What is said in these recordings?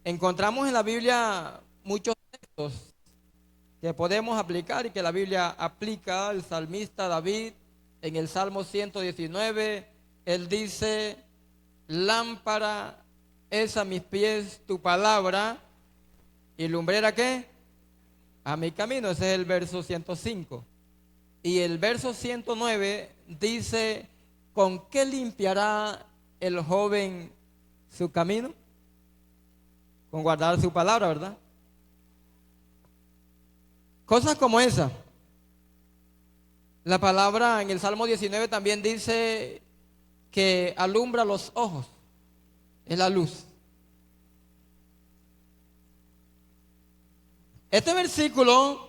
Encontramos en la Biblia muchos textos que podemos aplicar y que la Biblia aplica. El salmista David en el Salmo 119, él dice: lámpara es a mis pies tu palabra y lumbrera ¿qué? A mi camino. Ese es el verso 105. Y el verso 109 dice: ¿con qué limpiará el joven su camino? Con guardar su palabra, ¿verdad? Cosas como esa. La palabra en el Salmo 19 también dice que alumbra los ojos, es la luz. Este versículo,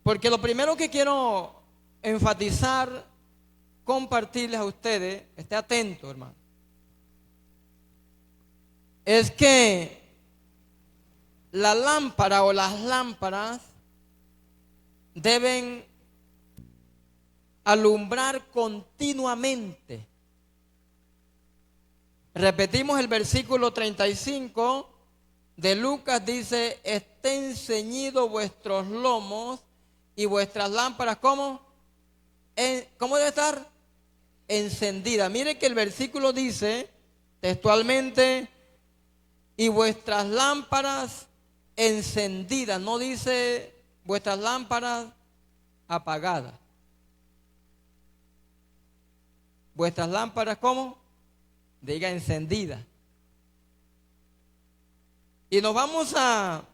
porque lo primero que quiero enfatizar, compartirles a ustedes, esté atento, hermano, es que la lámpara o las lámparas deben alumbrar continuamente. Repetimos el versículo 35 de Lucas, dice: estén ceñidos vuestros lomos y vuestras lámparas, ¿cómo? ¿Cómo debe estar? Encendida. Mire que el versículo dice textualmente: y vuestras lámparas encendidas. No dice vuestras lámparas apagadas. Vuestras lámparas, ¿cómo? Diga encendidas. Y nos vamos a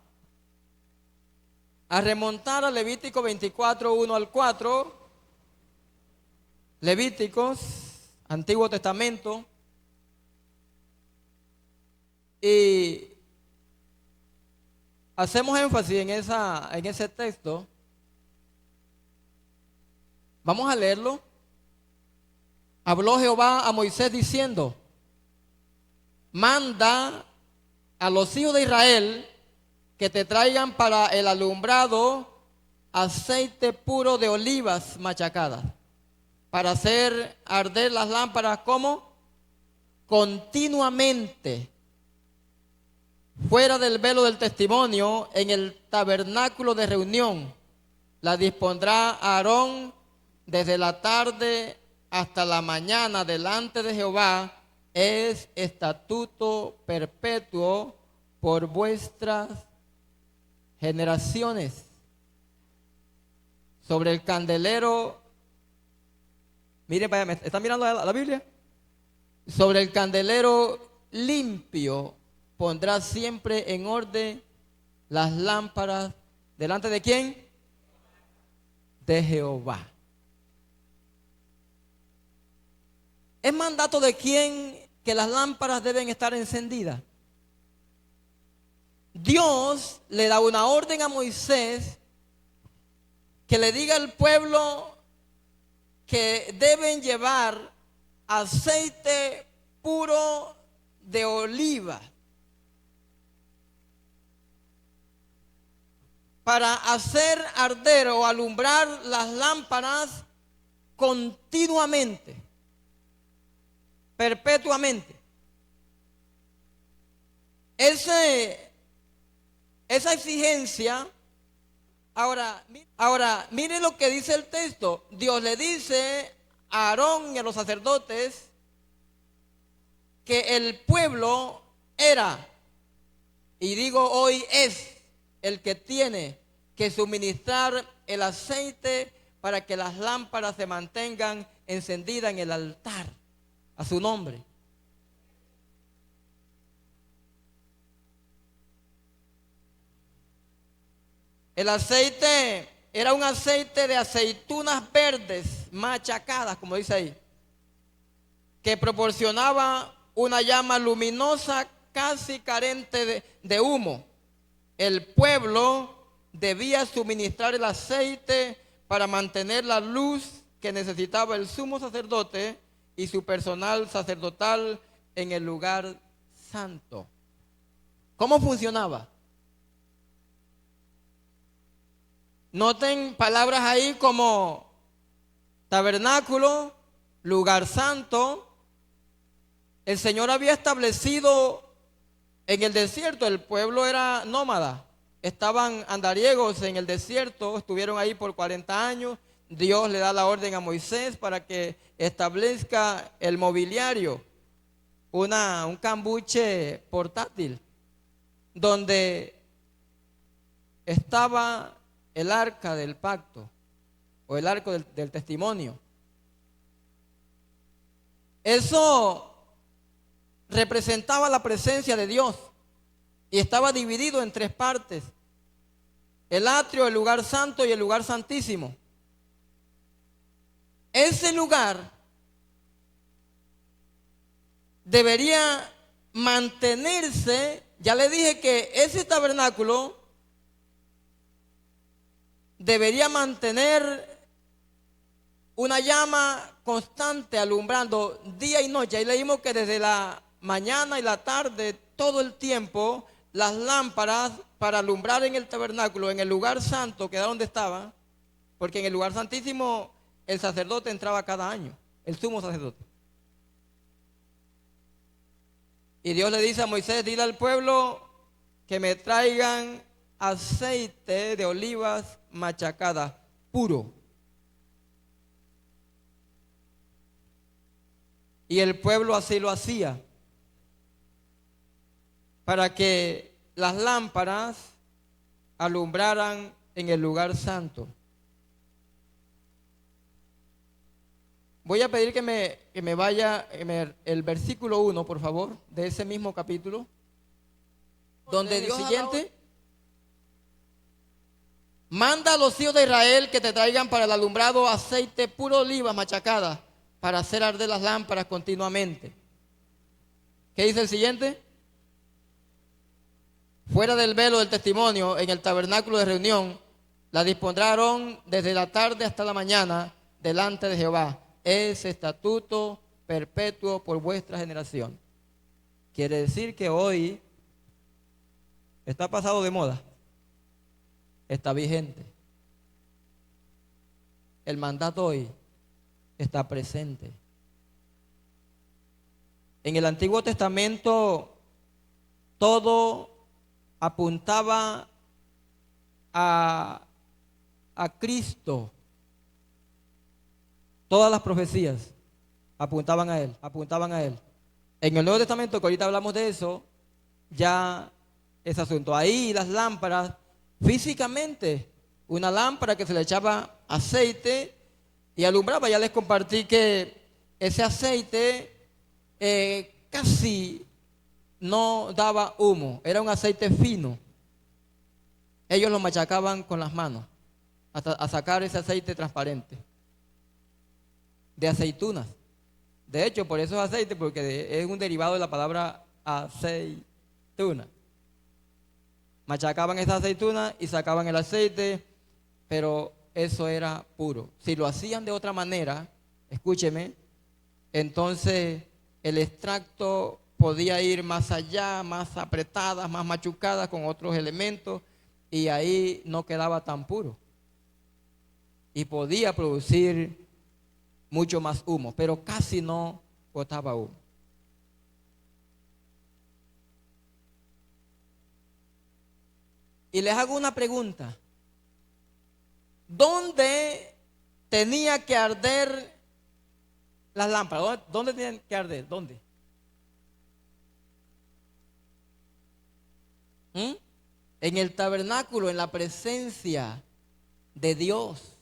remontar a Levítico 24, 1 al 4. Levíticos, Antiguo Testamento. Y hacemos énfasis en ese texto. Vamos a leerlo. Habló Jehová a Moisés diciendo: manda a los hijos de Israel que te traigan para el alumbrado aceite puro de olivas machacadas, para hacer arder las lámparas, ¿cómo? Continuamente, fuera del velo del testimonio, en el tabernáculo de reunión. La dispondrá Aarón desde la tarde hasta la mañana delante de Jehová. Es estatuto perpetuo por vuestras generaciones. Sobre el candelero, miren, vaya, ¿están mirando la Biblia? Sobre el candelero limpio pondrá siempre en orden las lámparas. ¿Delante de quién? De Jehová. ¿Es mandato de quién que las lámparas deben estar encendidas? Dios le da una orden a Moisés que le diga al pueblo que deben llevar aceite puro de oliva para hacer arder o alumbrar las lámparas continuamente, perpetuamente. Esa exigencia. Ahora, mire lo que dice el texto. Dios le dice a Aarón y a los sacerdotes que el pueblo era, y digo hoy es, el que tiene que suministrar el aceite para que las lámparas se mantengan encendidas en el altar a su nombre. El aceite era un aceite de aceitunas verdes machacadas, como dice ahí, que proporcionaba una llama luminosa casi carente de humo. El pueblo debía suministrar el aceite para mantener la luz que necesitaba el sumo sacerdote y su personal sacerdotal en el lugar santo. ¿Cómo funcionaba? Noten palabras ahí como tabernáculo, lugar santo. El Señor había establecido En el desierto el pueblo era nómada, estaban andariegos en el desierto, estuvieron ahí por 40 años. Dios le da la orden a Moisés para que establezca el mobiliario, un cambuche portátil, donde estaba el arca del pacto o el arca del testimonio. Eso representaba la presencia de Dios y estaba dividido en tres partes: el atrio, el lugar santo y el lugar santísimo. Ese lugar debería mantenerse. Ya le dije que ese tabernáculo debería mantener una llama constante alumbrando día y noche. Ahí leímos que desde la mañana y la tarde, todo el tiempo, las lámparas para alumbrar en el tabernáculo, en el lugar santo, que era donde estaba, porque en el lugar santísimo el sacerdote entraba cada año, el sumo sacerdote. Y Dios le dice a Moisés: dile al pueblo que me traigan aceite de olivas machacadas, puro. Y el pueblo así lo hacía, para que las lámparas alumbraran en el lugar santo. Voy a pedir que me vaya el versículo 1, por favor, de ese mismo capítulo, donde Dios siguiente manda a los hijos de Israel que te traigan para el alumbrado aceite puro de oliva machacada, para hacer arder las lámparas continuamente. ¿Qué dice el siguiente? Fuera del velo del testimonio, en el tabernáculo de reunión, la dispondrá Aarón desde la tarde hasta la mañana delante de Jehová. Es estatuto perpetuo por vuestra generación. Quiere decir que hoy está pasado de moda, está vigente. El mandato hoy está presente. En el Antiguo Testamento todo apuntaba a Cristo. Todas las profecías apuntaban a Él, apuntaban a Él. En el Nuevo Testamento, que ahorita hablamos de eso, ya ese asunto. Ahí las lámparas, físicamente, una lámpara que se le echaba aceite y alumbraba. Ya les compartí que ese aceite casi no daba humo, era un aceite fino. Ellos lo machacaban con las manos hasta sacar ese aceite transparente de aceitunas. De hecho, por eso es aceite, porque es un derivado de la palabra aceituna. Machacaban esa aceituna y sacaban el aceite, pero eso era puro. Si lo hacían de otra manera, escúcheme, entonces el extracto podía ir más allá, más apretadas, más machucadas con otros elementos, y ahí no quedaba tan puro. Y podía producir mucho más humo, pero casi no botaba humo. Y les hago una pregunta: ¿dónde tenía que arder las lámparas? ¿Dónde tenían que arder? ¿Dónde? En el tabernáculo, en la presencia de Dios.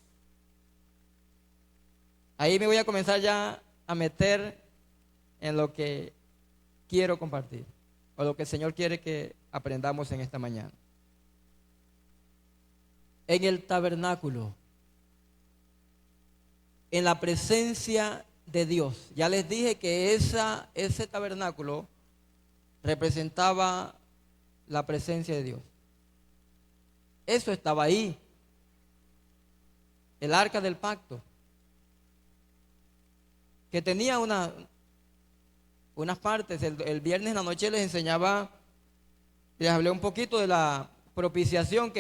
Ahí me voy a comenzar ya a meter en lo que quiero compartir, o lo que el Señor quiere que aprendamos en esta mañana. En el tabernáculo, en la presencia de Dios. Ya les dije que ese tabernáculo representaba la presencia de Dios. Eso estaba ahí. El arca del pacto, que tenía unas partes. El viernes en la noche les hablé un poquito de la propiciación,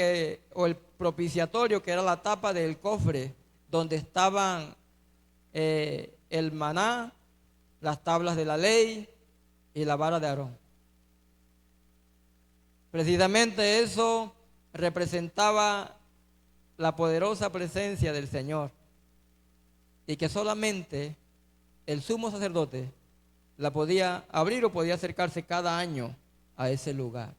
o el propiciatorio, que era la tapa del cofre donde estaban el maná, las tablas de la ley y la vara de Aarón. Precisamente eso representaba la poderosa presencia del Señor, y que solamente el sumo sacerdote la podía abrir o podía acercarse cada año a ese lugar.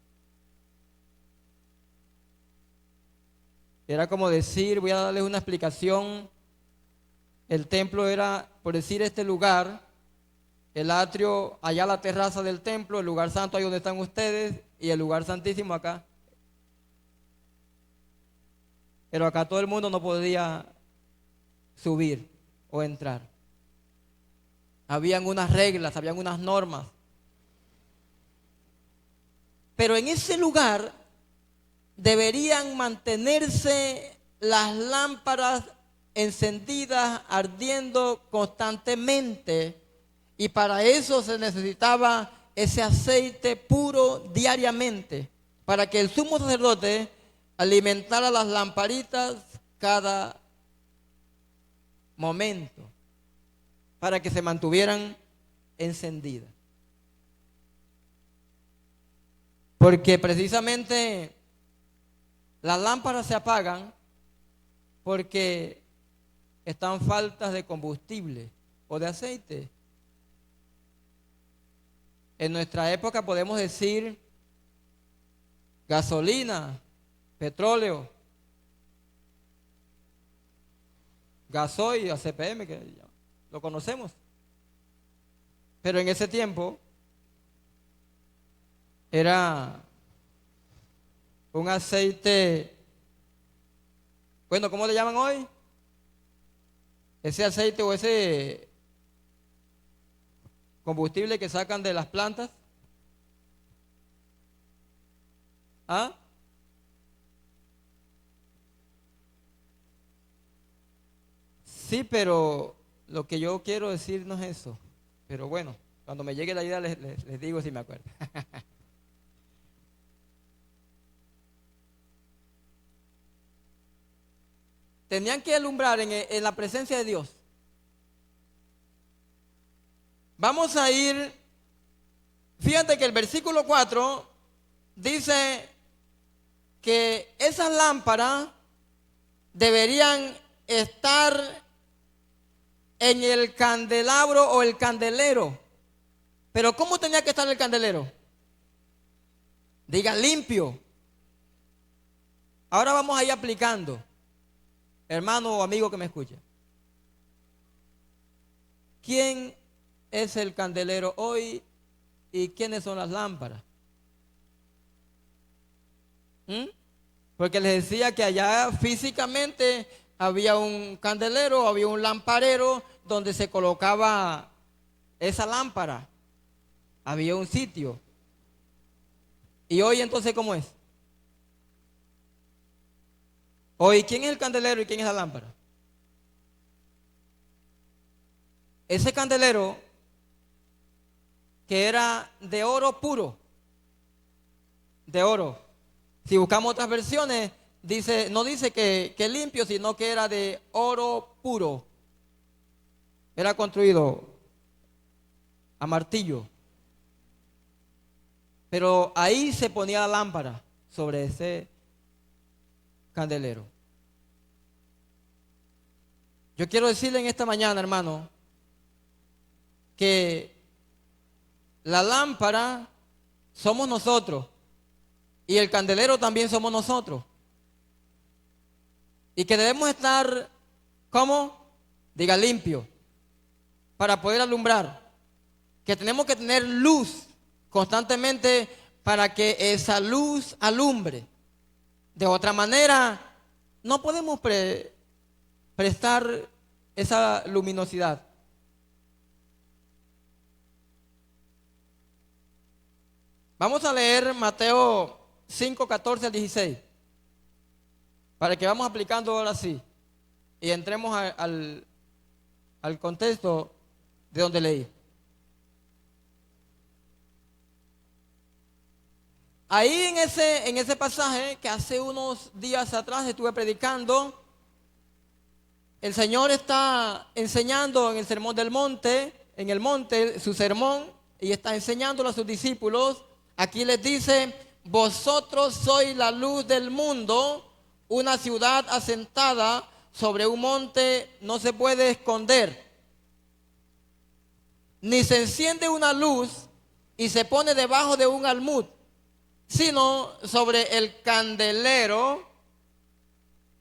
Era como decir, voy a darles una explicación, el templo era, por decir, este lugar, el atrio, allá la terraza del templo, el lugar santo ahí donde están ustedes, y el lugar santísimo acá. Pero acá todo el mundo no podía subir o entrar. Habían unas reglas, habían unas normas. Pero en ese lugar deberían mantenerse las lámparas encendidas, ardiendo constantemente, y para eso se necesitaba ese aceite puro diariamente, para que el sumo sacerdote alimentara las lamparitas cada momento, para que se mantuvieran encendidas. Porque precisamente las lámparas se apagan porque están faltas de combustible o de aceite. En nuestra época podemos decir gasolina, petróleo, gasoil, ACPM, que lo conocemos. Pero en ese tiempo era un aceite, bueno, ¿cómo le llaman hoy? Ese aceite o ese combustible que sacan de las plantas. ¿Ah? Sí, pero lo que yo quiero decir no es eso. Pero bueno, cuando me llegue la idea les digo si me acuerdo. Tenían que alumbrar en la presencia de Dios. Vamos a ir, fíjate que el versículo 4 dice que esas lámparas deberían estar en el candelabro o el candelero. Pero ¿cómo tenía que estar el candelero? Diga, limpio. Ahora vamos a ir aplicando, hermano o amigo que me escucha. ¿Quién es el candelero hoy y quiénes son las lámparas? Porque les decía que allá físicamente había un candelero, había un lamparero donde se colocaba esa lámpara. Había un sitio. ¿Y hoy entonces cómo es? Hoy, ¿quién es el candelero y quién es la lámpara? Ese candelero que era de oro puro, de oro. Si buscamos otras versiones, dice, no dice que limpio, sino que era de oro puro. Era construido a martillo. Pero ahí se ponía la lámpara sobre ese candelero. Yo quiero decirle en esta mañana, hermano, que la lámpara somos nosotros y el candelero también somos nosotros. Y que debemos estar, ¿cómo? Diga, limpio, para poder alumbrar. Que tenemos que tener luz constantemente para que esa luz alumbre. De otra manera, no podemos prestar esa luminosidad. Vamos a leer Mateo 5, 14 al 16. Para que vamos aplicando ahora sí. Y entremos al contexto de donde leí. Ahí en ese pasaje que hace unos días atrás estuve predicando, el Señor está enseñando en el sermón del monte, su sermón, y está enseñándolo a sus discípulos. Aquí les dice, vosotros sois la luz del mundo. Una ciudad asentada sobre un monte no se puede esconder. Ni se enciende una luz y se pone debajo de un almud, sino sobre el candelero,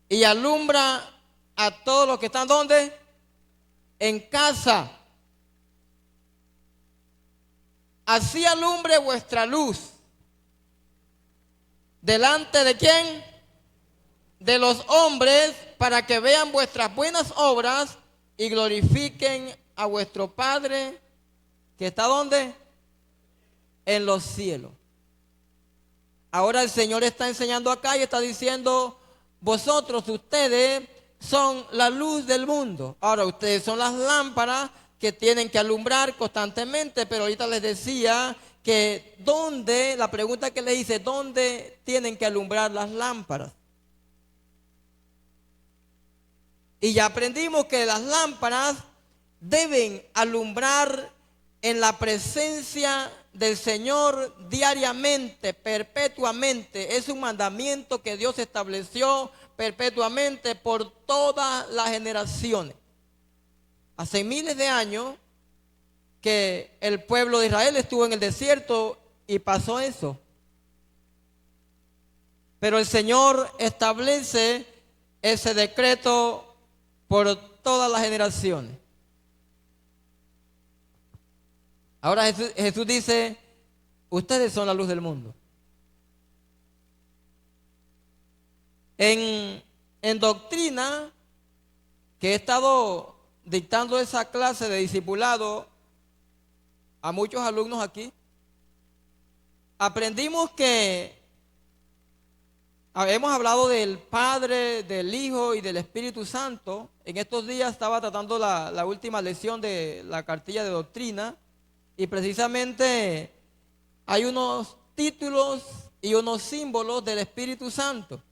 y alumbra a todos los que están ¿dónde? En casa. Así alumbre vuestra luz. ¿Delante de quién? De los hombres, para que vean vuestras buenas obras y glorifiquen a vuestro Padre que está ¿dónde? En los cielos. Ahora el Señor está enseñando acá y está diciendo: vosotros, ustedes son la luz del mundo. Ahora ustedes son las lámparas que tienen que alumbrar constantemente, pero ahorita les decía que ¿dónde? La pregunta que le hice: ¿dónde tienen que alumbrar las lámparas? Y ya aprendimos que las lámparas deben alumbrar en la presencia del Señor diariamente, perpetuamente. Es un mandamiento que Dios estableció perpetuamente por todas las generaciones. Hace miles de años que el pueblo de Israel estuvo en el desierto y pasó eso. Pero el Señor establece ese decreto por todas las generaciones. Ahora Jesús dice: ustedes son la luz del mundo. En doctrina, que he estado dictando esa clase de discipulado a muchos alumnos aquí, aprendimos que hemos hablado del Padre, del Hijo y del Espíritu Santo. En estos días estaba tratando la última lección de la cartilla de doctrina, y precisamente hay unos títulos y unos símbolos del Espíritu Santo.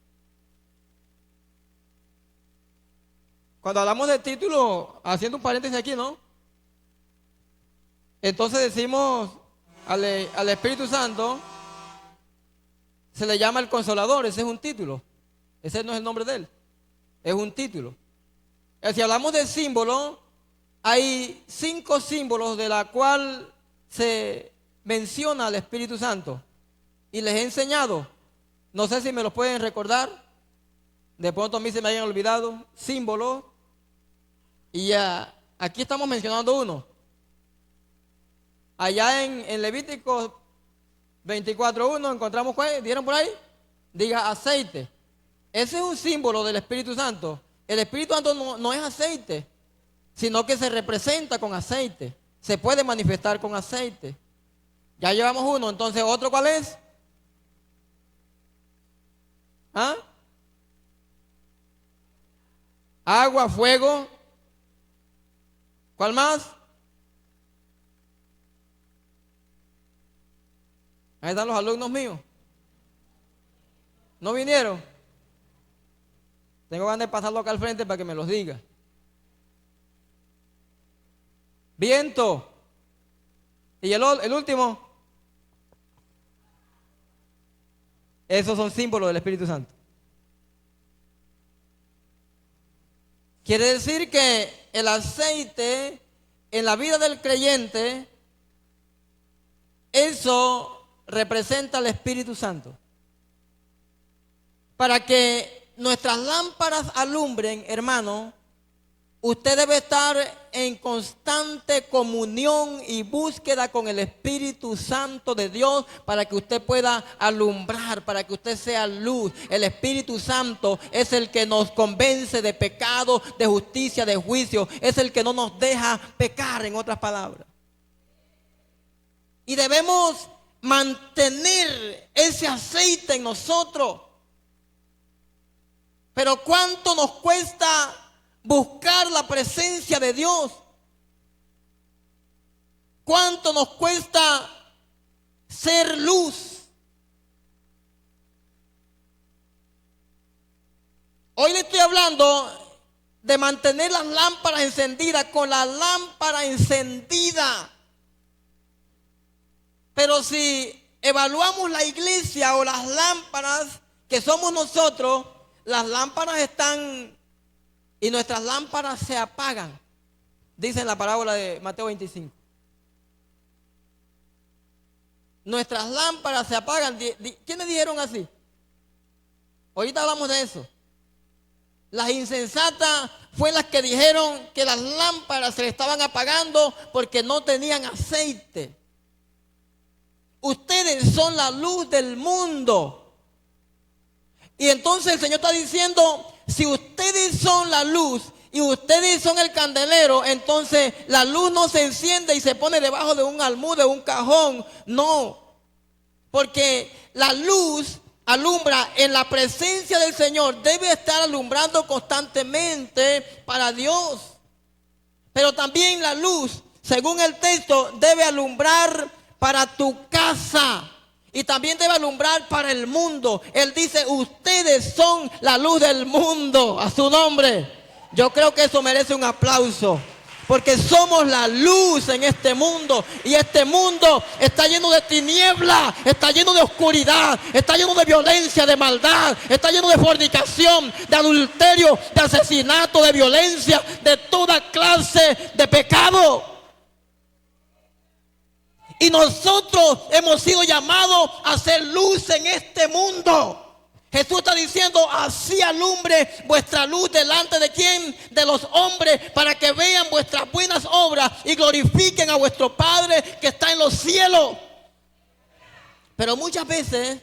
Cuando hablamos de título, haciendo un paréntesis aquí, ¿no? Entonces decimos al Espíritu Santo, se le llama el Consolador. Ese es un título. Ese no es el nombre de él, es un título. Si hablamos de símbolo, hay 5 símbolos de la cual se menciona al Espíritu Santo, y les he enseñado. No sé si me los pueden recordar. De pronto a mí se me hayan olvidado símbolos, y ya aquí estamos mencionando uno. Allá en Levítico 24:1 encontramos, ¿cuál? ¿Dieron por ahí? Diga aceite. Ese es un símbolo del Espíritu Santo. El Espíritu Santo no es aceite, sino que se representa con aceite. Se puede manifestar con aceite. Ya llevamos uno. Entonces, ¿otro cuál es? ¿Ah? Agua, fuego. ¿Cuál más? Ahí están los alumnos míos. ¿No vinieron? Tengo ganas de pasarlo acá al frente para que me los diga. Viento. Y el último. Esos son símbolos del Espíritu Santo. Quiere decir que el aceite en la vida del creyente, eso representa al Espíritu Santo. Para que nuestras lámparas alumbren, hermano, usted debe estar en constante comunión y búsqueda con el Espíritu Santo de Dios, para que usted pueda alumbrar, para que usted sea luz. El Espíritu Santo es el que nos convence de pecado, de justicia, de juicio. Es el que no nos deja pecar, en otras palabras. Y debemos mantener ese aceite en nosotros. Pero ¿cuánto nos cuesta buscar la presencia de Dios? ¿Cuánto nos cuesta ser luz? Hoy le estoy hablando de mantener las lámparas encendidas, con la lámpara encendida. Pero si evaluamos la iglesia o las lámparas que somos nosotros, las lámparas están y nuestras lámparas se apagan. Dice en la parábola de Mateo 25. Nuestras lámparas se apagan. ¿Quiénes dijeron así? Ahorita hablamos de eso. Las insensatas fueron las que dijeron que las lámparas se le estaban apagando porque no tenían aceite. Ustedes son la luz del mundo. Y entonces el Señor está diciendo, si ustedes son la luz y ustedes son el candelero, entonces la luz no se enciende y se pone debajo de un almud, de un cajón. No, porque la luz alumbra en la presencia del Señor, debe estar alumbrando constantemente para Dios. Pero también la luz, según el texto, debe alumbrar para tu casa y también debe alumbrar para el mundo. Él dice, ustedes son la luz del mundo, a su nombre. Yo creo que eso merece un aplauso, porque somos la luz en este mundo. Y este mundo está lleno de tiniebla, está lleno de oscuridad, está lleno de violencia, de maldad, está lleno de fornicación, de adulterio, de asesinato, de violencia, de toda clase de pecado. Y nosotros hemos sido llamados a ser luz en este mundo. Jesús está diciendo, así alumbre vuestra luz delante de quién, de los hombres, para que vean vuestras buenas obras y glorifiquen a vuestro Padre que está en los cielos. Pero muchas veces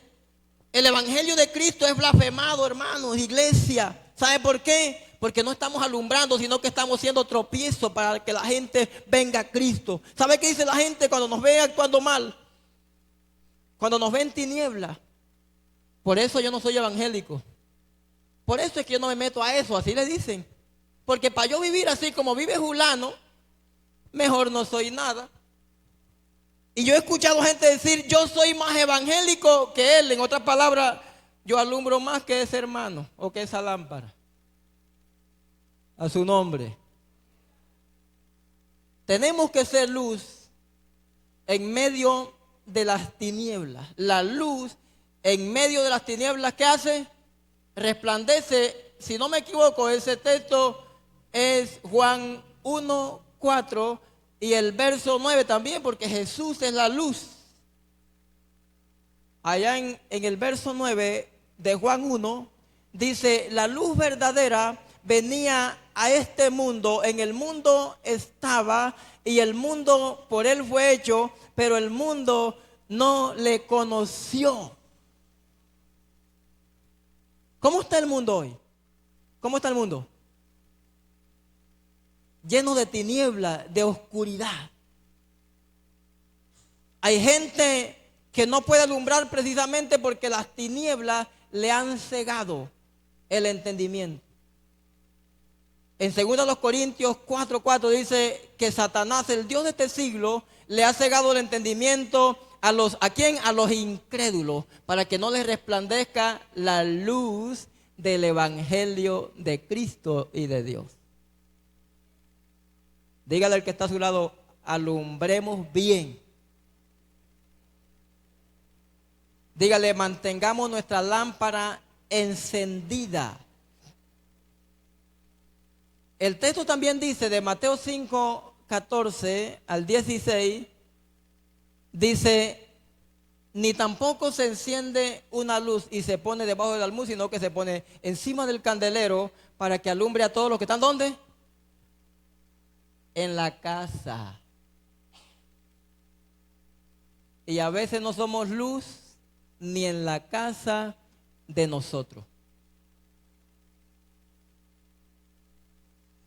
el evangelio de Cristo es blasfemado, hermanos, iglesia. ¿Sabe por qué? Porque no estamos alumbrando, sino que estamos siendo tropiezo para que la gente venga a Cristo. ¿Sabe qué dice la gente cuando nos ve actuando mal? Cuando nos ve en tinieblas. Por eso yo no soy evangélico. Por eso es que yo no me meto a eso, así le dicen. Porque para yo vivir así como vive Julano, mejor no soy nada. Y yo he escuchado gente decir, yo soy más evangélico que él. En otras palabras, yo alumbro más que ese hermano o que esa lámpara. A su nombre. Tenemos que ser luz en medio de las tinieblas. La luz en medio de las tinieblas, ¿qué hace? Resplandece. Si no me equivoco, ese texto es Juan 1:4 y el verso 9 también, porque Jesús es la luz. Allá en el verso 9 de Juan 1 dice, la luz verdadera venía a este mundo, en el mundo estaba y el mundo por él fue hecho, pero el mundo no le conoció. ¿Cómo está el mundo hoy? ¿Cómo está el mundo? Lleno de tiniebla, de oscuridad. Hay gente que no puede alumbrar precisamente porque las tinieblas le han cegado el entendimiento. En 2 Corintios 4:4 dice que Satanás, el Dios de este siglo, le ha cegado el entendimiento ¿a quién? A los incrédulos, para que no les resplandezca la luz del evangelio de Cristo y de Dios. Dígale al que está a su lado, alumbremos bien. Dígale, mantengamos nuestra lámpara encendida. El texto también dice de Mateo 5:14 al 16, dice, ni tampoco se enciende una luz y se pone debajo del almud, sino que se pone encima del candelero para que alumbre a todos los que están, ¿dónde? En la casa. Y a veces no somos luz ni en la casa de nosotros.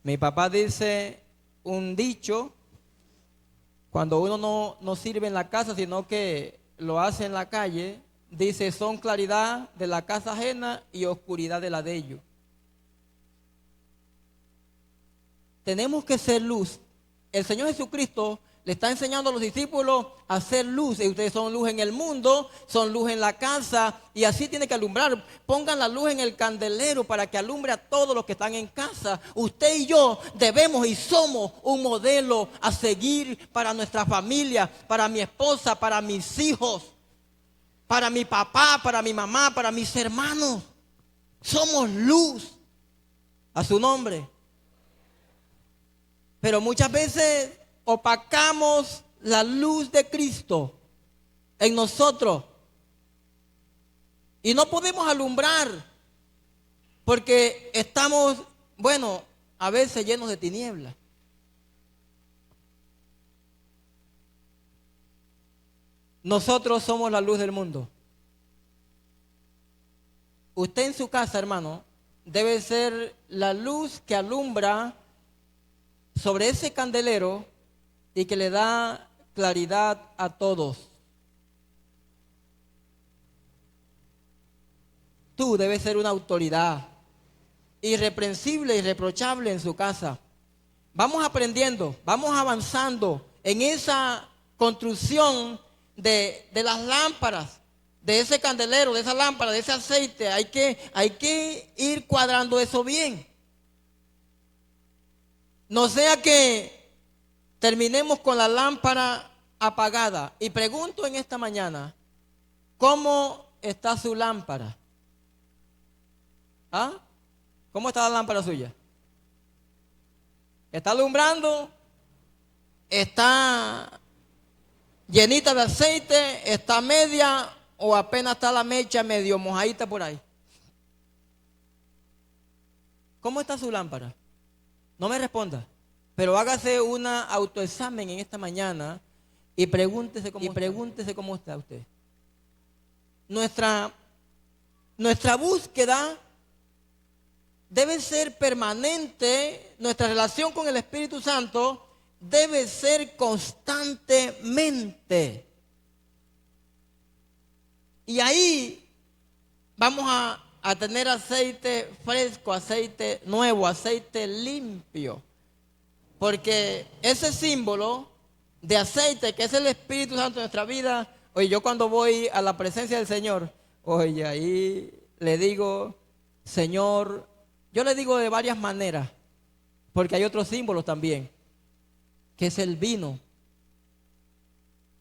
Mi papá dice un dicho, cuando uno no sirve en la casa, sino que lo hace en la calle, dice, son claridad de la casa ajena y oscuridad de la de ellos. Tenemos que ser luz. El Señor Jesucristo le está enseñando a los discípulos a hacer luz. Y ustedes son luz en el mundo, son luz en la casa, y así tiene que alumbrar. Pongan la luz en el candelero para que alumbre a todos los que están en casa. Usted y yo debemos y somos un modelo a seguir para nuestra familia, para mi esposa, para mis hijos. para mi papá, para mi mamá, para mis hermanos. Somos luz a su nombre. Pero muchas veces opacamos la luz de Cristo en nosotros y no podemos alumbrar porque estamos, bueno, a veces llenos de tinieblas. Nosotros somos la luz del mundo. Usted en su casa, hermano, debe ser la luz que alumbra sobre ese candelero y que le da claridad a todos. Tú debes ser una autoridad irreprensible, irreprochable en su casa. Vamos aprendiendo, vamos avanzando en esa construcción de las lámparas, de ese candelero, de esa lámpara, de ese aceite. Hay que ir cuadrando eso bien. No sea que terminemos con la lámpara apagada. Y pregunto en esta mañana, ¿cómo está su lámpara? ¿Ah? ¿Cómo está la lámpara suya? ¿Está alumbrando? ¿Está llenita de aceite? ¿Está media? ¿O apenas está la mecha medio mojadita por ahí? ¿Cómo está su lámpara? No me responda, pero hágase una autoexamen en esta mañana y pregúntese cómo está usted. Nuestra búsqueda debe ser permanente, nuestra relación con el Espíritu Santo debe ser constantemente. Y ahí vamos a tener aceite fresco, aceite nuevo, aceite limpio. Porque ese símbolo de aceite que es el Espíritu Santo en nuestra vida, oye, yo cuando voy a la presencia del Señor, oye, ahí le digo, Señor, yo le digo de varias maneras, porque hay otros símbolos también, que es el vino.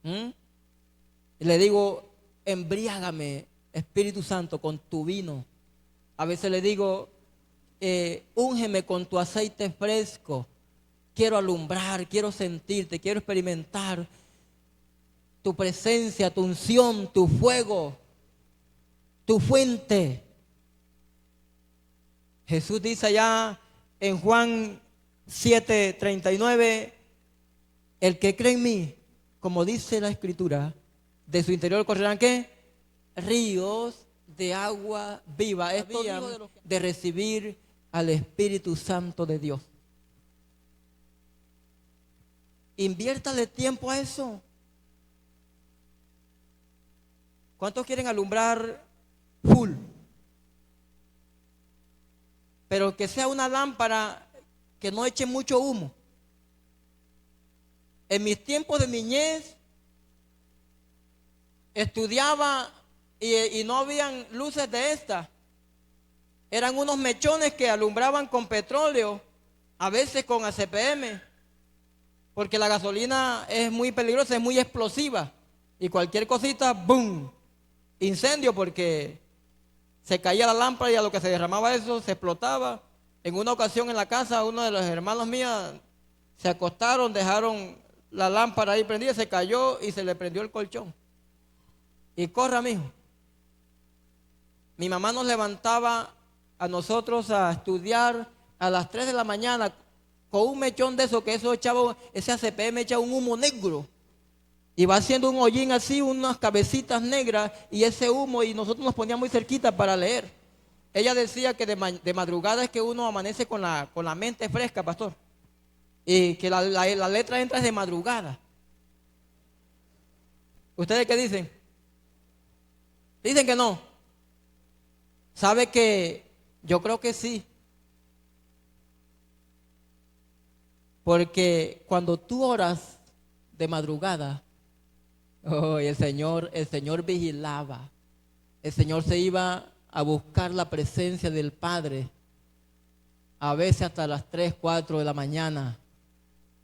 Y le digo, embriágame, Espíritu Santo, con tu vino. A veces le digo, úngeme con tu aceite fresco. Quiero alumbrar, quiero sentirte, quiero experimentar tu presencia, tu unción, tu fuego, tu fuente. Jesús dice allá en Juan 7:39, el que cree en mí, como dice la Escritura, de su interior correrán ¿qué? Ríos de agua viva. Esto de recibir al Espíritu Santo de Dios. Inviértale tiempo a eso. ¿Cuántos quieren alumbrar full? Pero que sea una lámpara que no eche mucho humo. En mis tiempos de niñez estudiaba y no habían luces de estas. Eran unos mechones que alumbraban con petróleo, a veces con ACPM, porque la gasolina es muy peligrosa, es muy explosiva. Y cualquier cosita, ¡boom! Incendio, porque se caía la lámpara y a lo que se derramaba eso se explotaba. En una ocasión en la casa, uno de los hermanos míos se acostaron, dejaron la lámpara ahí prendida, se cayó y se le prendió el colchón. Y corra, mijo. Mi mamá nos levantaba a nosotros a estudiar a las 3 de la mañana con un mechón de eso, que eso echaba, ese ACPM echaba un humo negro. Y va haciendo un hollín así, unas cabecitas negras y ese humo, y nosotros nos poníamos muy cerquita para leer. Ella decía que de madrugada es que uno amanece con la mente fresca, pastor. Y que la letra entra de madrugada. ¿Ustedes qué dicen? Dicen que no. ¿Sabe que yo creo que sí? Porque cuando tú oras de madrugada, oh, el Señor vigilaba. El Señor se iba a buscar la presencia del Padre, a veces hasta las 3, 4 de la mañana,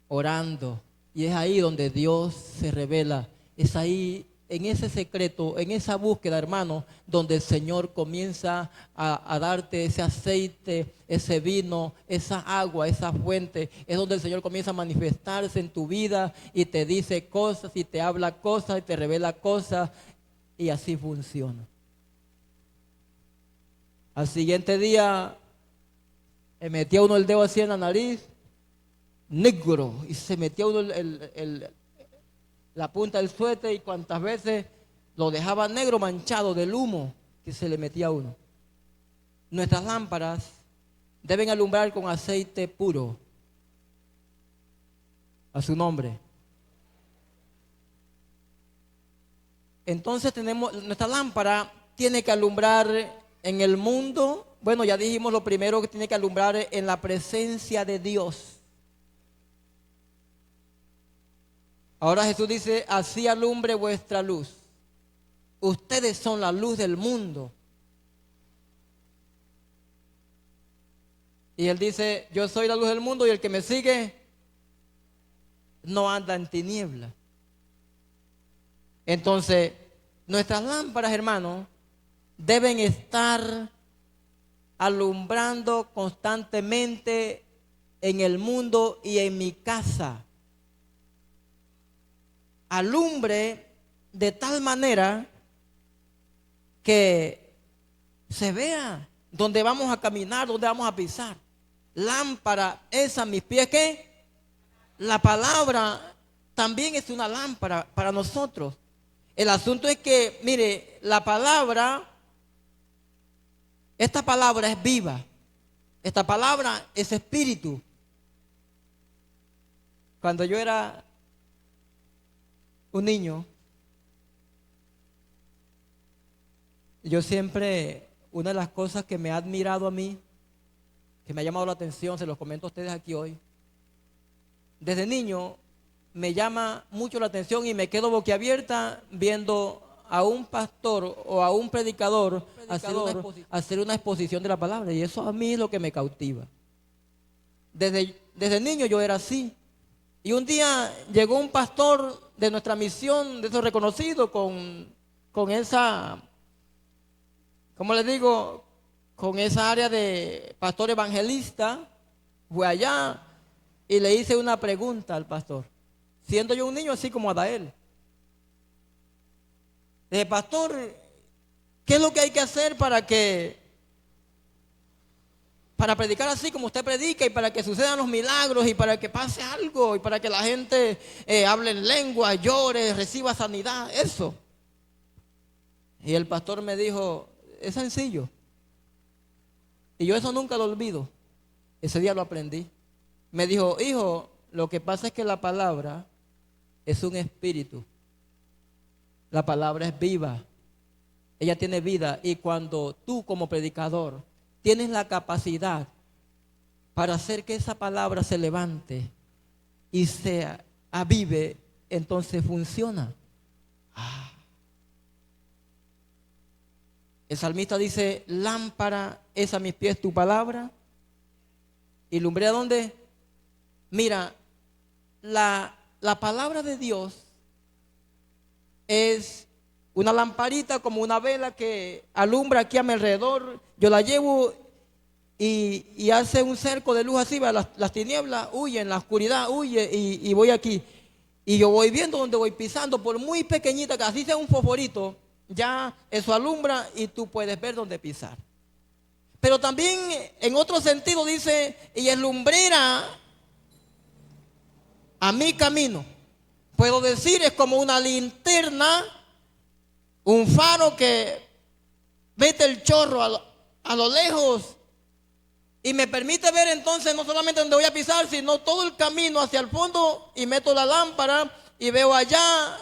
orando. Y es ahí donde Dios se revela. Es ahí en ese secreto, en esa búsqueda, hermano, donde el Señor comienza a darte ese aceite, ese vino, esa agua, esa fuente. Es donde el Señor comienza a manifestarse en tu vida y te dice cosas y te habla cosas y te revela cosas, y así funciona. Al siguiente día me metía uno el dedo así en la nariz, negro, y se metía uno la punta del suéter, y cuantas veces lo dejaba negro, manchado del humo que se le metía a uno. Nuestras lámparas deben alumbrar con aceite puro. A su nombre. Entonces nuestra lámpara tiene que alumbrar en el mundo. Bueno, ya dijimos lo primero, que tiene que alumbrar en la presencia de Dios. Ahora Jesús dice, así alumbre vuestra luz. Ustedes son la luz del mundo. Y Él dice, yo soy la luz del mundo y el que me sigue no anda en tinieblas. Entonces, nuestras lámparas, hermanos, deben estar alumbrando constantemente en el mundo y en mi casa. Alumbre de tal manera que se vea dónde vamos a caminar, dónde vamos a pisar. Lámpara es a mis pies, ¿qué? La palabra también es una lámpara para nosotros. El asunto es que, mire, la palabra, esta palabra es viva. Esta palabra es espíritu. Cuando yo era un niño, yo siempre, una de las cosas que me ha admirado a mí, que me ha llamado la atención, se los comento a ustedes aquí hoy, desde niño me llama mucho la atención y me quedo boquiabierta viendo a un pastor o a un predicador hacer una exposición de la palabra, y eso a mí es lo que me cautiva. Desde niño yo era así. Y un día llegó un pastor de nuestra misión, de esos reconocidos, con esa, ¿cómo les digo? Con esa área de pastor evangelista. Fue allá y le hice una pregunta al pastor, siendo yo un niño así como Adael. Le dije, pastor, ¿qué es lo que hay que hacer para predicar así como usted predica, y para que sucedan los milagros, y para que pase algo, y para que la gente hable en lengua, llore, reciba sanidad? Eso. Y el pastor me dijo, es sencillo. Y yo eso nunca lo olvido. Ese día lo aprendí. Me dijo, hijo, lo que pasa es que la palabra es un espíritu. La palabra es viva. Ella tiene vida, y cuando tú como predicador tienes la capacidad para hacer que esa palabra se levante y se avive, entonces funciona. El salmista dice, lámpara es a mis pies tu palabra y lumbre a dónde. Mira, la palabra de Dios es una lamparita, como una vela que alumbra aquí a mi alrededor. Yo la llevo y hace un cerco de luz así, las tinieblas huyen, la oscuridad huye, y voy aquí. Y yo voy viendo donde voy pisando, por muy pequeñita que así sea un fosforito, ya eso alumbra y tú puedes ver dónde pisar. Pero también en otro sentido dice, y es lumbrera a mi camino. Puedo decir, es como una linterna, un faro que mete el chorro a lo lejos y me permite ver entonces no solamente donde voy a pisar, sino todo el camino hacia el fondo, y meto la lámpara y veo allá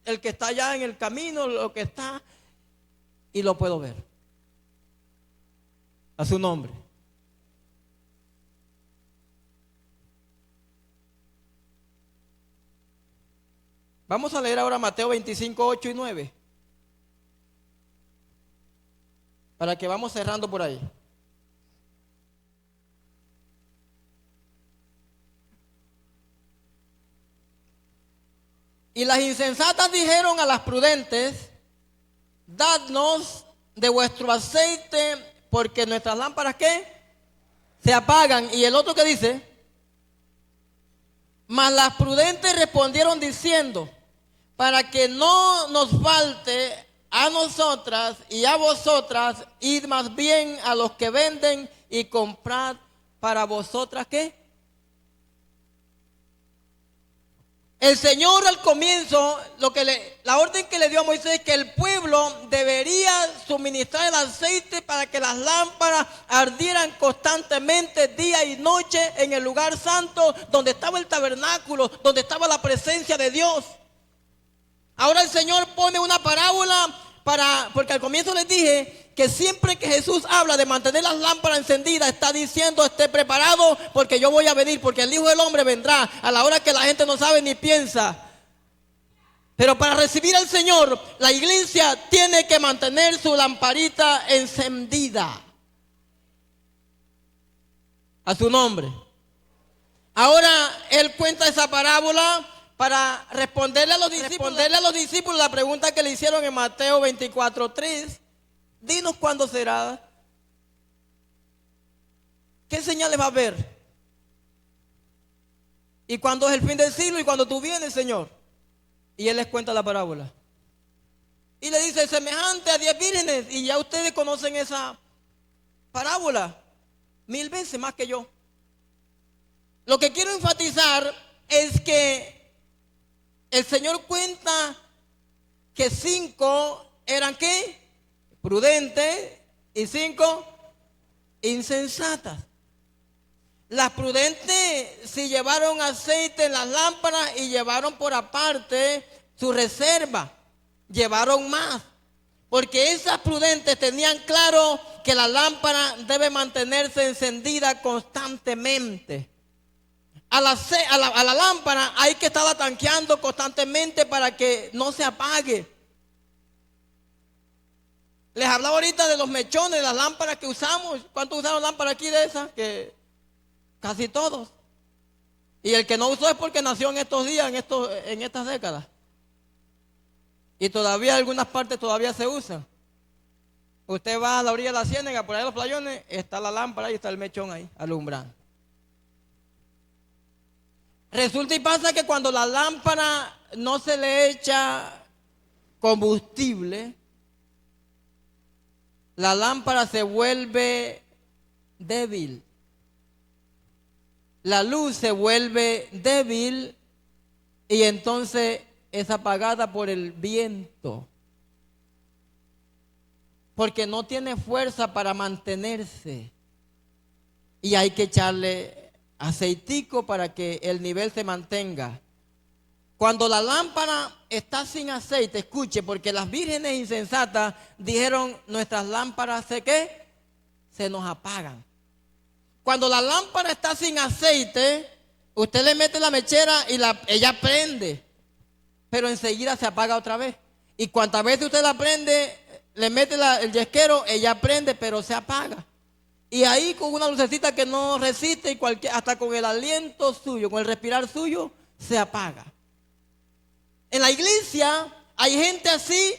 el que está allá en el camino, lo que está, y lo puedo ver. A su nombre. Vamos a leer ahora Mateo 25, 8 y 9. Para que vamos cerrando por ahí. Y las insensatas dijeron a las prudentes: dadnos de vuestro aceite, porque nuestras lámparas, ¿qué? Se apagan. Y el otro que dice: mas las prudentes respondieron diciendo: para que no nos falte a nosotras y a vosotras, id más bien a los que venden y comprad para vosotras, ¿qué? El Señor al comienzo, la orden que le dio a Moisés es que el pueblo debería suministrar el aceite para que las lámparas ardieran constantemente día y noche en el lugar santo donde estaba el tabernáculo, donde estaba la presencia de Dios. Ahora el Señor pone una parábola porque al comienzo les dije que siempre que Jesús habla de mantener las lámparas encendidas, está diciendo: esté preparado porque yo voy a venir, porque el Hijo del Hombre vendrá a la hora que la gente no sabe ni piensa. Pero para recibir al Señor, la iglesia tiene que mantener su lamparita encendida. A su nombre. Ahora Él cuenta esa parábola para responderle a los discípulos la pregunta que le hicieron en Mateo 24:3. Dinos cuándo será. ¿Qué señales va a haber? ¿Y cuándo es el fin del siglo? ¿Y cuándo tú vienes, Señor? Y Él les cuenta la parábola. Y le dice: semejante a 10 vírgenes. Y ya ustedes conocen esa parábola 1000 veces más que yo. Lo que quiero enfatizar es que el Señor cuenta que 5 eran ¿qué? Prudentes y 5 insensatas. Las prudentes sí llevaron aceite en las lámparas y llevaron por aparte su reserva. Llevaron más. Porque esas prudentes tenían claro que la lámpara debe mantenerse encendida constantemente. A la lámpara hay que estarla tanqueando constantemente para que no se apague. Les hablaba ahorita de los mechones, las lámparas que usamos. ¿Cuántos usaron lámparas aquí de esas? Que casi todos. Y el que no usó es porque nació en estos días, en estas décadas. Y todavía algunas partes todavía se usan. Usted va a la orilla de la ciénaga, por ahí en los playones, está la lámpara y está el mechón ahí, alumbrando. Resulta y pasa que cuando la lámpara no se le echa combustible, la lámpara se vuelve débil. La luz se vuelve débil y entonces es apagada por el viento. Porque no tiene fuerza para mantenerse. Y hay que echarle aceitico para que el nivel se mantenga. Cuando la lámpara está sin aceite, escuche, porque las vírgenes insensatas dijeron: nuestras lámparas ¿qué? Se nos apagan. Cuando la lámpara está sin aceite, usted le mete la mechera y ella prende, pero enseguida se apaga otra vez. Y cuantas veces usted la prende, le mete el yesquero, ella prende, pero se apaga. Y ahí con una lucecita que no resiste y hasta con el aliento suyo, con el respirar suyo, se apaga. En la iglesia hay gente así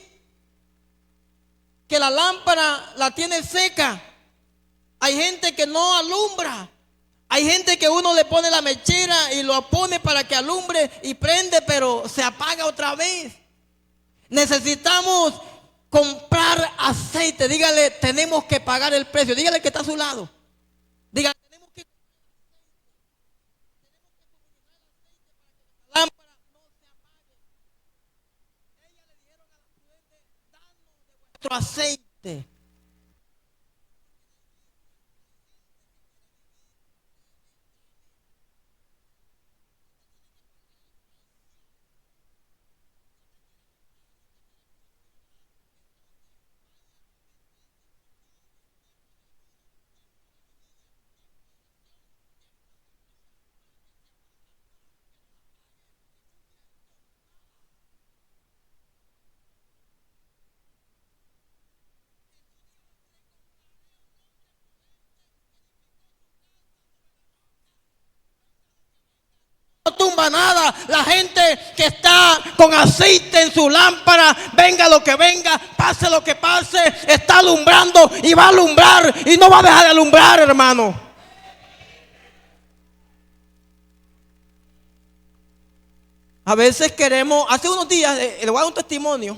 que la lámpara la tiene seca. Hay gente que no alumbra. Hay gente que uno le pone la mechera y lo pone para que alumbre y prende, pero se apaga otra vez. Necesitamos comprar aceite. Dígale: tenemos que pagar el precio. Dígale que está a su lado. Dígale: tenemos que la lámpara no se apague. Ellas le dijeron a la prudente: danos de vuestro aceite. no tumba nada. La gente que está con aceite en su lámpara, venga lo que venga, pase lo que pase, está alumbrando y va a alumbrar y no va a dejar de alumbrar, hermano. A veces queremos, hace unos días, le voy a dar un testimonio,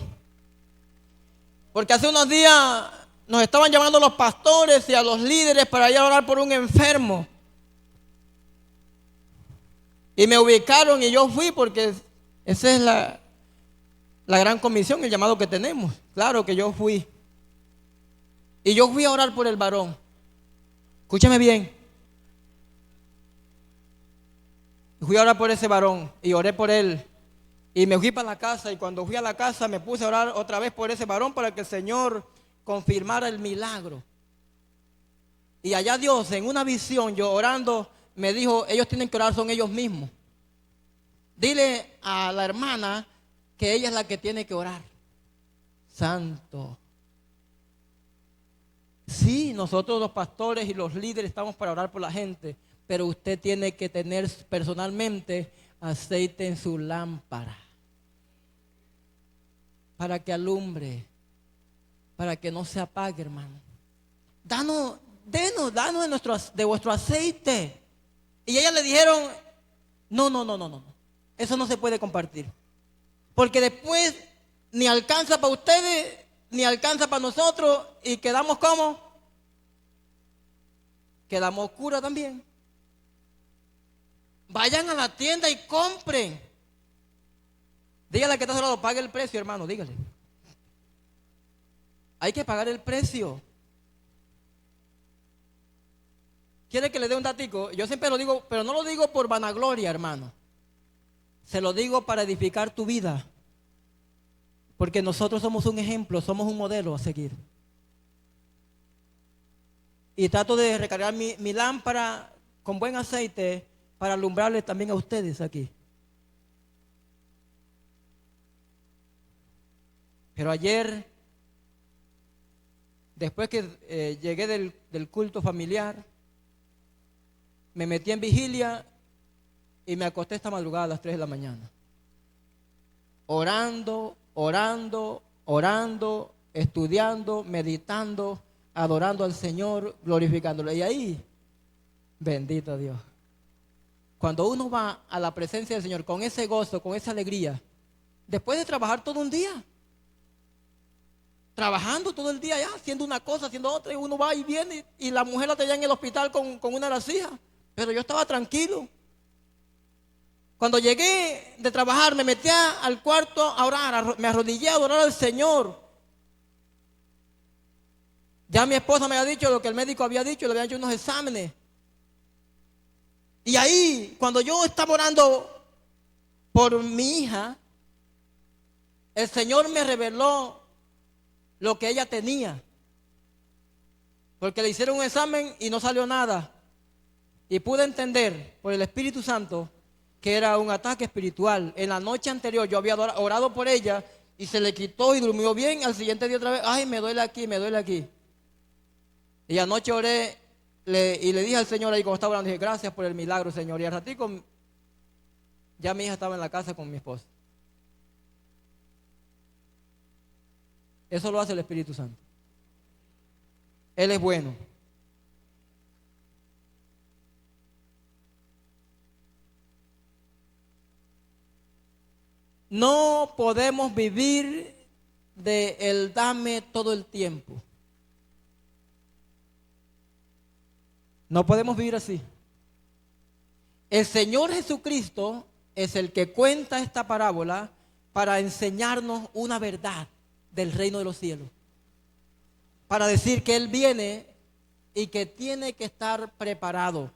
porque hace unos días nos estaban llamando los pastores y a los líderes para ir a orar por un enfermo. Y me ubicaron y yo fui porque esa es la gran comisión, el llamado que tenemos. Claro que yo fui. Y yo fui a orar por el varón. Escúchame bien. Fui a orar por ese varón y oré por él. Y me fui para la casa, y cuando fui a la casa me puse a orar otra vez por ese varón para que el Señor confirmara el milagro. Y allá Dios, en una visión, yo orando, me dijo, ellos tienen que orar, son ellos mismos. Dile a la hermana que ella es la que tiene que orar. Santo. Sí, nosotros los pastores y los líderes estamos para orar por la gente, pero usted tiene que tener personalmente aceite en su lámpara para que alumbre, para que no se apague, hermano. Danos de vuestro aceite. Y ellas le dijeron, no, eso no se puede compartir, porque después ni alcanza para ustedes, ni alcanza para nosotros, y quedamos como, quedamos oscuras también. Vayan a la tienda y compren. Dígale que está a su lado, pague el precio, hermano, dígale. Hay que pagar el precio. ¿Quiere que le dé un datico? Yo siempre lo digo, pero no lo digo por vanagloria, hermano. Se lo digo para edificar tu vida. Porque nosotros somos un ejemplo, somos un modelo a seguir. Y trato de recargar mi lámpara con buen aceite para alumbrarles también a ustedes aquí. Pero ayer, después que llegué del culto familiar, me metí en vigilia y me acosté esta madrugada a las 3 de la mañana. Orando, estudiando, meditando, adorando al Señor, glorificándolo. Y ahí, bendito Dios. Cuando uno va a la presencia del Señor con ese gozo, con esa alegría, después de trabajar todo un día, trabajando todo el día ya, haciendo una cosa, haciendo otra, y uno va y viene, y la mujer la tenía en el hospital con una de las hijas, pero yo estaba tranquilo. Cuando llegué de trabajar, me metí al cuarto a orar, me arrodillé a adorar al Señor. Ya mi esposa me había dicho lo que el médico había dicho, le habían hecho unos exámenes. Y ahí, cuando yo estaba orando por mi hija, el Señor me reveló lo que ella tenía. Porque le hicieron un examen y no salió nada. Y pude entender por el Espíritu Santo que era un ataque espiritual. En la noche anterior yo había orado por ella y se le quitó y durmió bien. Al siguiente día otra vez, ay, me duele aquí, me duele aquí. Y anoche oré y le dije al Señor ahí como estaba orando, dije, gracias por el milagro, Señor. Y al ratico ya mi hija estaba en la casa con mi esposa. Eso lo hace el Espíritu Santo. Él es bueno. No podemos vivir de el dame todo el tiempo. No podemos vivir así. El Señor Jesucristo es el que cuenta esta parábola para enseñarnos una verdad del reino de los cielos. Para decir que Él viene y que tiene que estar preparado.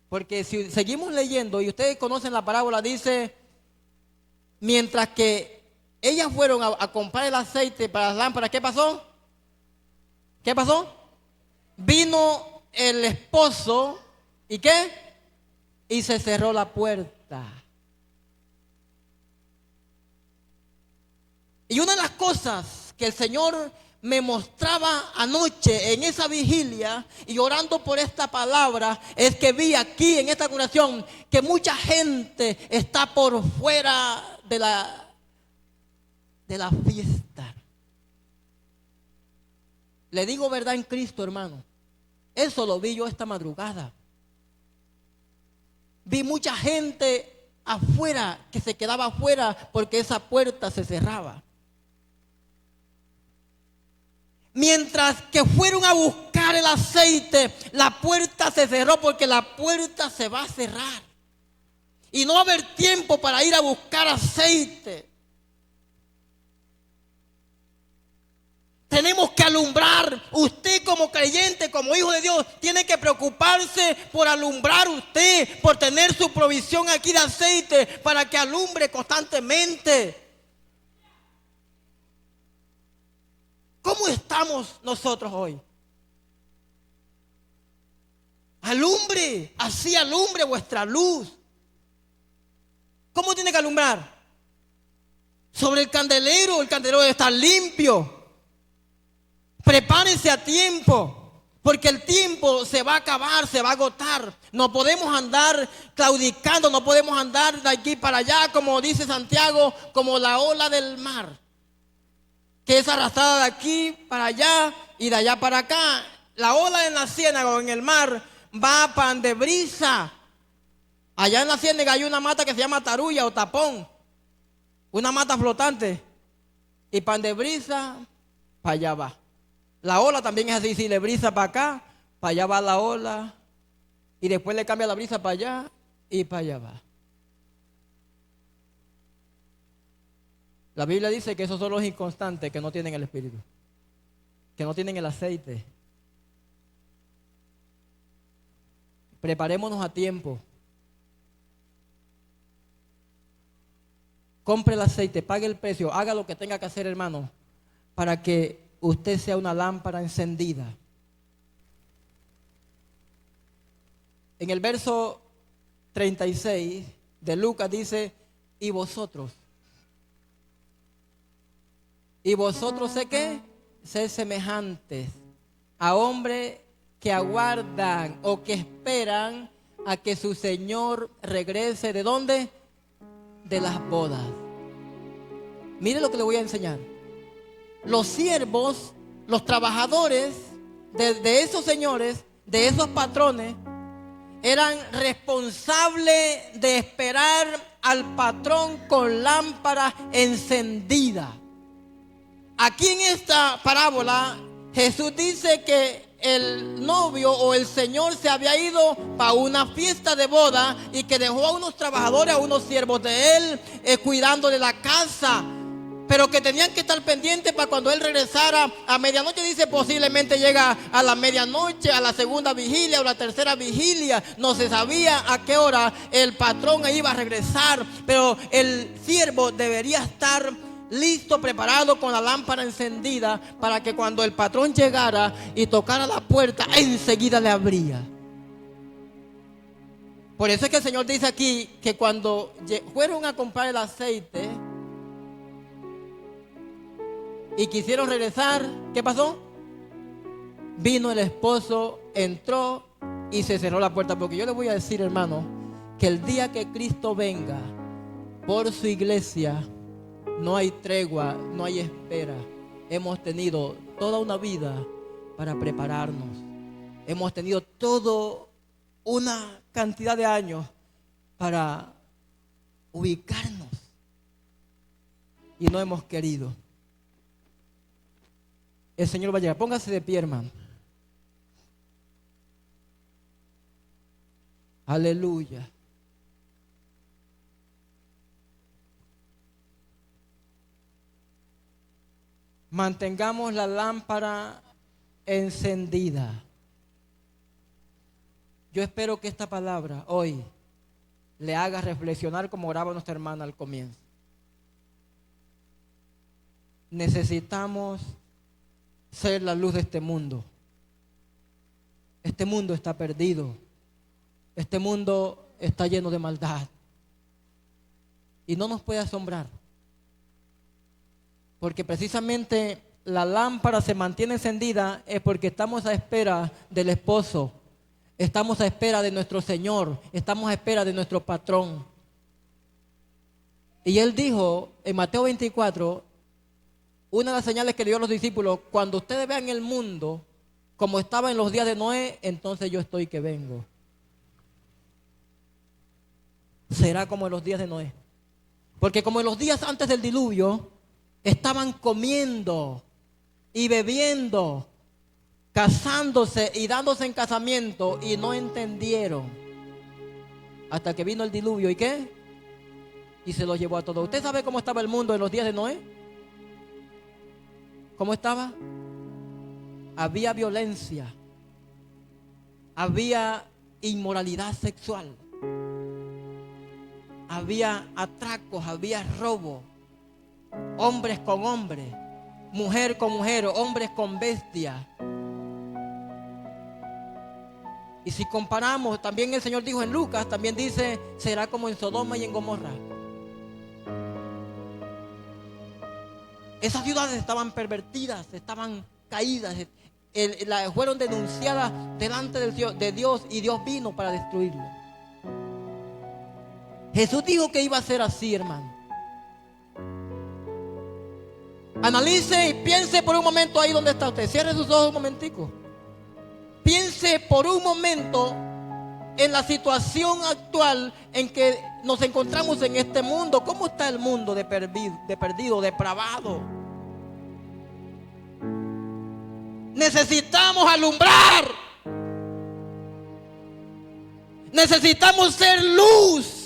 Porque si seguimos leyendo y ustedes conocen la parábola, dice, mientras que ellas fueron a comprar el aceite para las lámparas, ¿qué pasó? ¿Qué pasó? Vino el esposo, ¿y qué? Y se cerró la puerta. Y una de las cosas que el Señor me mostraba anoche en esa vigilia y orando por esta palabra, es que vi aquí en esta congregación que mucha gente está por fuera de la fiesta. Le digo verdad en Cristo, hermano. Eso lo vi yo esta madrugada. Vi mucha gente afuera que se quedaba afuera porque esa puerta se cerraba. Mientras que fueron a buscar el aceite, la puerta se cerró porque la puerta se va a cerrar. Y no va a haber tiempo para ir a buscar aceite. Tenemos que alumbrar. Usted como creyente, como hijo de Dios, tiene que preocuparse por alumbrar usted, por tener su provisión aquí de aceite para que alumbre constantemente. ¿Cómo estamos nosotros hoy? Alumbre, así alumbre vuestra luz. ¿Cómo tiene que alumbrar? Sobre el candelero debe estar limpio. Prepárense a tiempo, porque el tiempo se va a acabar, se va a agotar. No podemos andar claudicando, no podemos andar de aquí para allá, como dice Santiago, como la ola del mar, que es arrastrada de aquí para allá y de allá para acá. La ola en la ciénaga o en el mar va a pan de brisa. Allá en la ciénaga hay una mata que se llama tarulla o tapón, una mata flotante, y pan de brisa para allá va. La ola también es así, si le brisa para acá, para allá va la ola, y después le cambia la brisa para allá y para allá va. La Biblia dice que esos son los inconstantes que no tienen el Espíritu, que no tienen el aceite. Preparémonos a tiempo. Compre el aceite, pague el precio, haga lo que tenga que hacer, hermano, para que usted sea una lámpara encendida. En el verso 36 de Lucas dice, ¿y vosotros sé qué? Sed semejantes a hombres que aguardan o que esperan a que su Señor regrese. ¿De dónde? De las bodas. Mire lo que le voy a enseñar. Los siervos, los trabajadores de esos señores, de esos patrones, eran responsables de esperar al patrón con lámpara encendida. Aquí en esta parábola, Jesús dice que el novio o el señor se había ido para una fiesta de boda y que dejó a unos trabajadores, a unos siervos de él, cuidando de la casa. Pero que tenían que estar pendientes para cuando él regresara a medianoche. Dice, posiblemente llega a la medianoche, a la segunda vigilia o la tercera vigilia. No se sabía a qué hora el patrón iba a regresar. Pero el siervo debería estar listo, preparado, con la lámpara encendida, para que cuando el patrón llegara y tocara la puerta, enseguida le abría. Por eso es que el Señor dice aquí que cuando fueron a comprar el aceite y quisieron regresar, ¿qué pasó? Vino el esposo, entró y se cerró la puerta. Porque yo le voy a decir, hermano, que el día que Cristo venga por su iglesia, no hay tregua, no hay espera. Hemos tenido toda una vida para prepararnos. Hemos tenido toda una cantidad de años para ubicarnos. Y no hemos querido. El Señor va a llegar. Póngase de pie, hermano. Aleluya. Mantengamos la lámpara encendida. Yo espero que esta palabra hoy le haga reflexionar como oraba nuestra hermana al comienzo. Necesitamos ser la luz de este mundo. Este mundo está perdido. Este mundo está lleno de maldad. Y no nos puede asombrar. Porque precisamente la lámpara se mantiene encendida es porque estamos a espera del esposo, estamos a espera de nuestro Señor, estamos a espera de nuestro patrón. Y Él dijo en Mateo 24, una de las señales que le dio a los discípulos: cuando ustedes vean el mundo como estaba en los días de Noé, entonces yo estoy que vengo. Será como en los días de Noé. Porque como en los días antes del diluvio, estaban comiendo y bebiendo, casándose y dándose en casamiento, y no entendieron hasta que vino el diluvio. ¿Y qué? Y se los llevó a todos. ¿Usted sabe cómo estaba el mundo en los días de Noé? ¿Cómo estaba? Había violencia, había inmoralidad sexual, había atracos, había robo, hombres con hombres, mujer con mujer, hombres con bestias. Y si comparamos, también el Señor dijo en Lucas, también dice, será como en Sodoma y en Gomorra. Esas ciudades estaban pervertidas, estaban caídas, fueron denunciadas delante de Dios, y Dios vino para destruirlo. Jesús dijo que iba a ser así, hermano. Analice y piense por un momento ahí donde está usted. Cierre sus ojos un momentico. Piense por un momento en la situación actual en que nos encontramos en este mundo. ¿Cómo está el mundo de perdido, depravado? Necesitamos alumbrar. Necesitamos ser luz.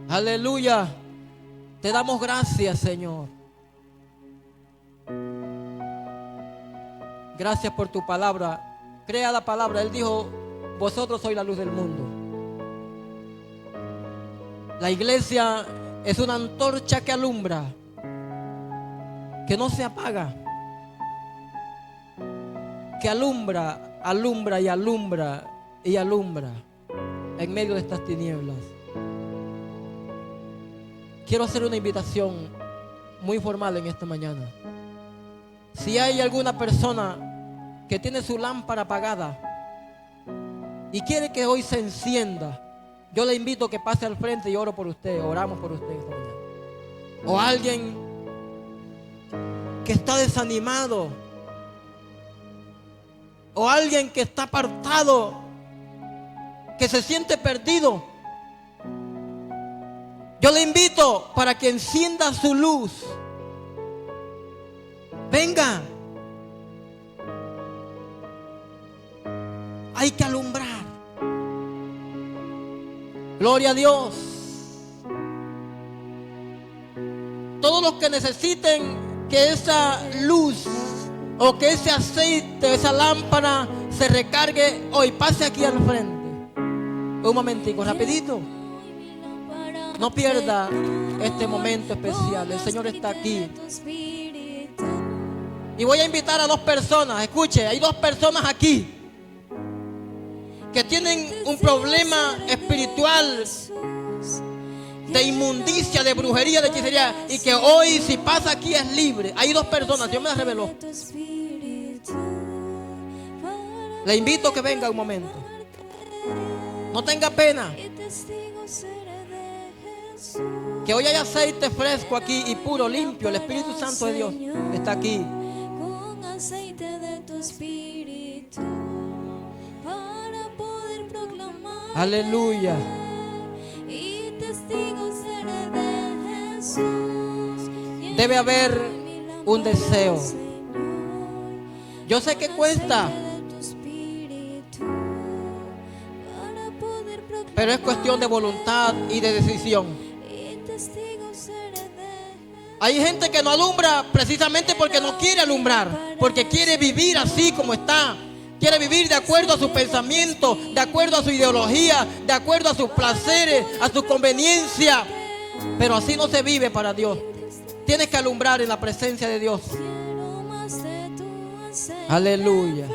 Aleluya. Te damos gracias, Señor. Gracias por tu palabra. Crea la palabra. Él dijo, vosotros sois la luz del mundo. La iglesia es una antorcha que alumbra, que no se apaga, que alumbra, alumbra y alumbra y alumbra en medio de estas tinieblas. Quiero hacer una invitación muy formal en esta mañana. Si hay alguna persona que tiene su lámpara apagada y quiere que hoy se encienda, yo le invito a que pase al frente y oro por usted, oramos por usted esta mañana. O alguien que está desanimado, o alguien que está apartado, que se siente perdido, yo le invito para que encienda su luz. Venga. Hay que alumbrar. Gloria a Dios. Todos los que necesiten que esa luz o que ese aceite, esa lámpara se recargue hoy, pase aquí al frente. Un momentico, rapidito. No pierda este momento especial. El Señor está aquí. Y voy a invitar a 2 personas. Escuche, hay 2 personas aquí que tienen un problema espiritual de inmundicia, de brujería, de hechicería, y que hoy, si pasa aquí, es libre. Hay 2 personas, Dios me las reveló. Le invito a que venga un momento. No tenga pena. Que hoy hay aceite fresco aquí y puro, limpio. El Espíritu Santo de Dios está aquí. Con aceite de tu espíritu para poder proclamar. Aleluya. Y testigo seré de Jesús. Debe haber un deseo. Yo sé que cuesta, pero es cuestión de voluntad y de decisión. Hay gente que no alumbra precisamente porque no quiere alumbrar, porque quiere vivir así como está. Quiere vivir de acuerdo a su pensamiento, de acuerdo a su ideología, de acuerdo a sus placeres, a su conveniencia. Pero así no se vive para Dios. Tienes que alumbrar en la presencia de Dios. Aleluya.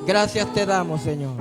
Gracias te damos, Señor.